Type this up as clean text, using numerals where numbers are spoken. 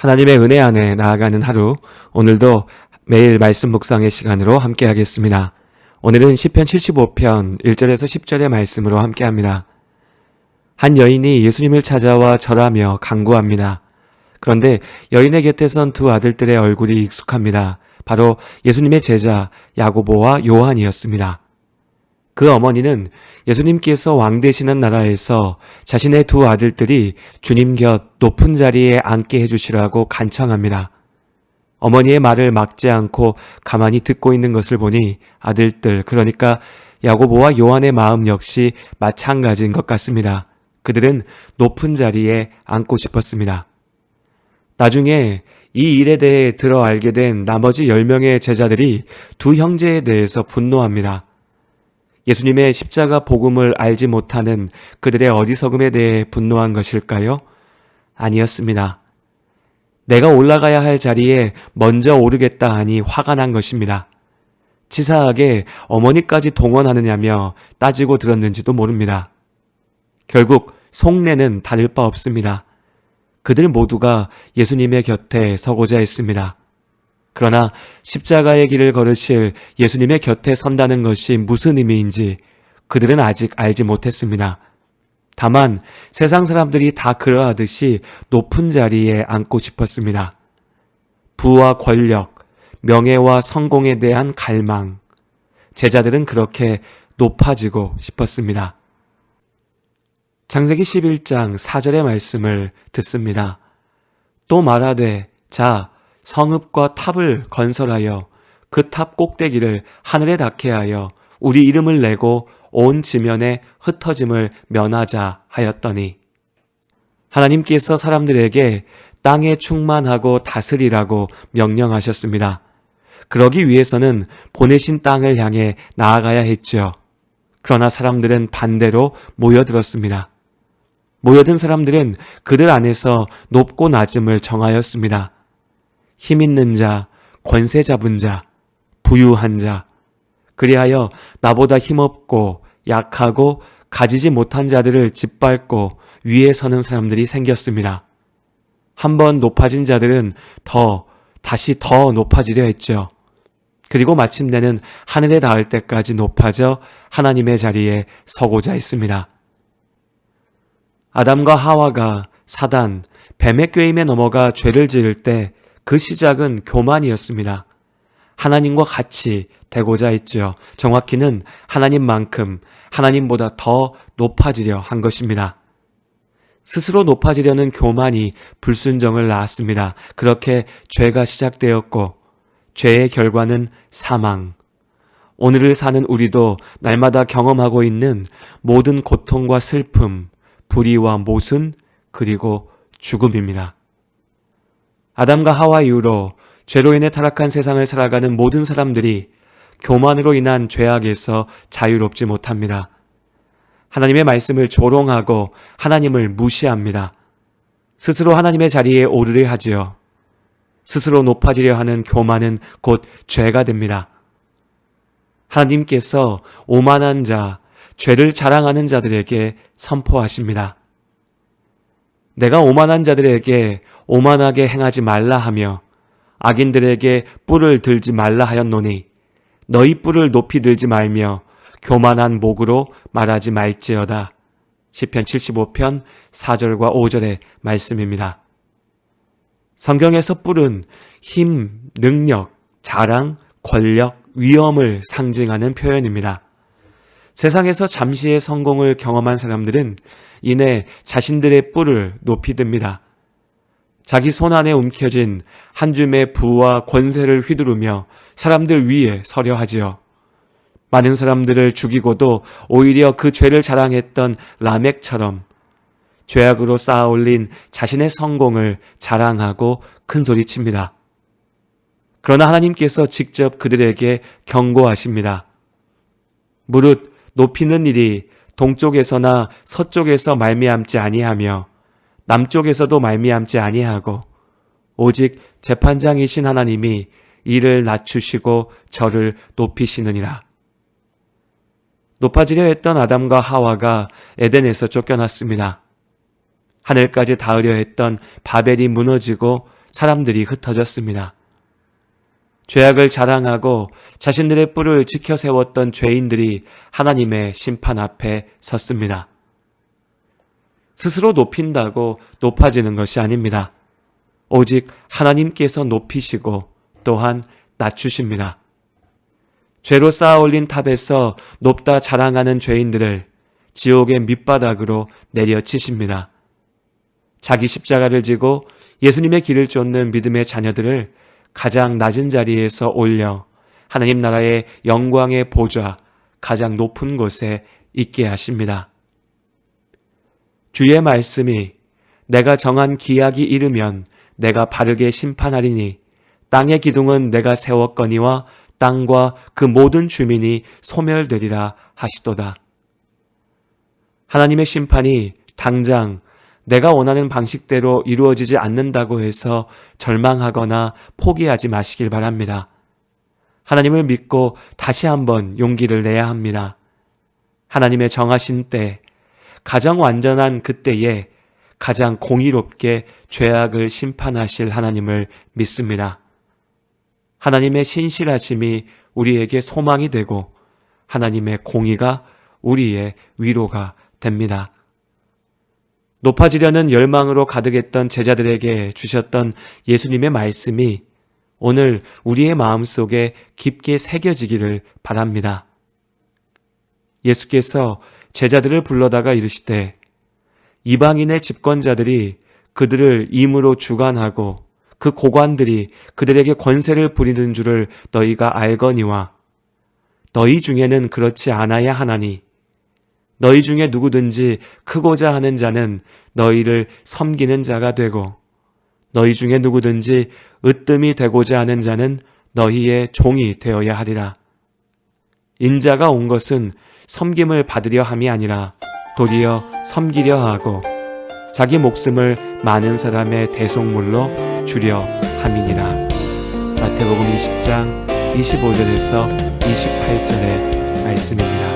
하나님의 은혜 안에 나아가는 하루, 오늘도 매일 말씀 묵상의 시간으로 함께 하겠습니다. 오늘은 시편 75편 1절에서 10절의 말씀으로 함께 합니다. 한 여인이 예수님을 찾아와 절하며 간구합니다. 그런데 여인의 곁에 선 두 아들들의 얼굴이 익숙합니다. 바로 예수님의 제자 야고보와 요한이었습니다. 그 어머니는 예수님께서 왕 되시는 나라에서 자신의 두 아들들이 주님 곁 높은 자리에 앉게 해주시라고 간청합니다. 어머니의 말을 막지 않고 가만히 듣고 있는 것을 보니 아들들, 그러니까 야고보와 요한의 마음 역시 마찬가지인 것 같습니다. 그들은 높은 자리에 앉고 싶었습니다. 나중에 이 일에 대해 들어 알게 된 나머지 10명의 제자들이 두 형제에 대해서 분노합니다. 예수님의 십자가 복음을 알지 못하는 그들의 어리석음에 대해 분노한 것일까요? 아니었습니다. 내가 올라가야 할 자리에 먼저 오르겠다 하니 화가 난 것입니다. 치사하게 어머니까지 동원하느냐며 따지고 들었는지도 모릅니다. 결국 속내는 다를 바 없습니다. 그들 모두가 예수님의 곁에 서고자 했습니다. 그러나 십자가의 길을 걸으실 예수님의 곁에 선다는 것이 무슨 의미인지 그들은 아직 알지 못했습니다. 다만 세상 사람들이 다 그러하듯이 높은 자리에 앉고 싶었습니다. 부와 권력, 명예와 성공에 대한 갈망, 제자들은 그렇게 높아지고 싶었습니다. 창세기 11장 4절의 말씀을 듣습니다. 또 말하되 자 성읍과 탑을 건설하여 그 탑 꼭대기를 하늘에 닿게 하여 우리 이름을 내고 온 지면에 흩어짐을 면하자 하였더니, 하나님께서 사람들에게 땅에 충만하고 다스리라고 명령하셨습니다. 그러기 위해서는 보내신 땅을 향해 나아가야 했죠. 그러나 사람들은 반대로 모여들었습니다. 모여든 사람들은 그들 안에서 높고 낮음을 정하였습니다. 힘 있는 자, 권세 잡은 자, 부유한 자, 그리하여 나보다 힘없고 약하고 가지지 못한 자들을 짓밟고 위에 서는 사람들이 생겼습니다. 한번 높아진 자들은 다시 더 높아지려 했죠. 그리고 마침내는 하늘에 닿을 때까지 높아져 하나님의 자리에 서고자 했습니다. 아담과 하와가 사단, 뱀의 꾀임에 넘어가 죄를 지을 때 그 시작은 교만이었습니다. 하나님과 같이 되고자 했죠. 정확히는 하나님만큼, 하나님보다 더 높아지려 한 것입니다. 스스로 높아지려는 교만이 불순종을 낳았습니다. 그렇게 죄가 시작되었고 죄의 결과는 사망. 오늘을 사는 우리도 날마다 경험하고 있는 모든 고통과 슬픔, 불의와 모순, 그리고 죽음입니다. 아담과 하와 이후로 죄로 인해 타락한 세상을 살아가는 모든 사람들이 교만으로 인한 죄악에서 자유롭지 못합니다. 하나님의 말씀을 조롱하고 하나님을 무시합니다. 스스로 하나님의 자리에 오르려 하지요. 스스로 높아지려 하는 교만은 곧 죄가 됩니다. 하나님께서 오만한 자, 죄를 자랑하는 자들에게 선포하십니다. 내가 오만한 자들에게 오만하게 행하지 말라 하며 악인들에게 뿔을 들지 말라 하였노니 너희 뿔을 높이 들지 말며 교만한 목으로 말하지 말지어다. 시편 75편 4절과 5절의 말씀입니다. 성경에서 뿔은 힘, 능력, 자랑, 권력, 위엄을 상징하는 표현입니다. 세상에서 잠시의 성공을 경험한 사람들은 이내 자신들의 뿔을 높이 듭니다. 자기 손 안에 움켜쥔 한 줌의 부와 권세를 휘두르며 사람들 위에 서려 하지요. 많은 사람들을 죽이고도 오히려 그 죄를 자랑했던 라멕처럼 죄악으로 쌓아올린 자신의 성공을 자랑하고 큰소리칩니다. 그러나 하나님께서 직접 그들에게 경고하십니다. 무릇 높이는 일이 동쪽에서나 서쪽에서 말미암지 아니하며 남쪽에서도 말미암지 아니하고 오직 재판장이신 하나님이 이를 낮추시고 저를 높이시느니라. 높아지려 했던 아담과 하와가 에덴에서 쫓겨났습니다. 하늘까지 닿으려 했던 바벨이 무너지고 사람들이 흩어졌습니다. 죄악을 자랑하고 자신들의 뿔을 지켜 세웠던 죄인들이 하나님의 심판 앞에 섰습니다. 스스로 높인다고 높아지는 것이 아닙니다. 오직 하나님께서 높이시고 또한 낮추십니다. 죄로 쌓아 올린 탑에서 높다 자랑하는 죄인들을 지옥의 밑바닥으로 내려치십니다. 자기 십자가를 지고 예수님의 길을 쫓는 믿음의 자녀들을 가장 낮은 자리에서 올려 하나님 나라의 영광의 보좌, 가장 높은 곳에 있게 하십니다. 주의 말씀이 내가 정한 기약이 이르면 내가 바르게 심판하리니 땅의 기둥은 내가 세웠거니와 땅과 그 모든 주민이 소멸되리라 하시도다. 하나님의 심판이 당장 내가 원하는 방식대로 이루어지지 않는다고 해서 절망하거나 포기하지 마시길 바랍니다. 하나님을 믿고 다시 한번 용기를 내야 합니다. 하나님의 정하신 때, 가장 완전한 그때에 가장 공의롭게 죄악을 심판하실 하나님을 믿습니다. 하나님의 신실하심이 우리에게 소망이 되고 하나님의 공의가 우리의 위로가 됩니다. 높아지려는 열망으로 가득했던 제자들에게 주셨던 예수님의 말씀이 오늘 우리의 마음속에 깊게 새겨지기를 바랍니다. 예수께서 제자들을 불러다가 이르시되 이방인의 집권자들이 그들을 임으로 주관하고 그 고관들이 그들에게 권세를 부리는 줄을 너희가 알거니와 너희 중에는 그렇지 않아야 하나니 너희 중에 누구든지 크고자 하는 자는 너희를 섬기는 자가 되고 너희 중에 누구든지 으뜸이 되고자 하는 자는 너희의 종이 되어야 하리라. 인자가 온 것은 섬김을 받으려 함이 아니라 도리어 섬기려 하고 자기 목숨을 많은 사람의 대속물로 주려 함이니라. 마태복음 20장 25절에서 28절의 말씀입니다.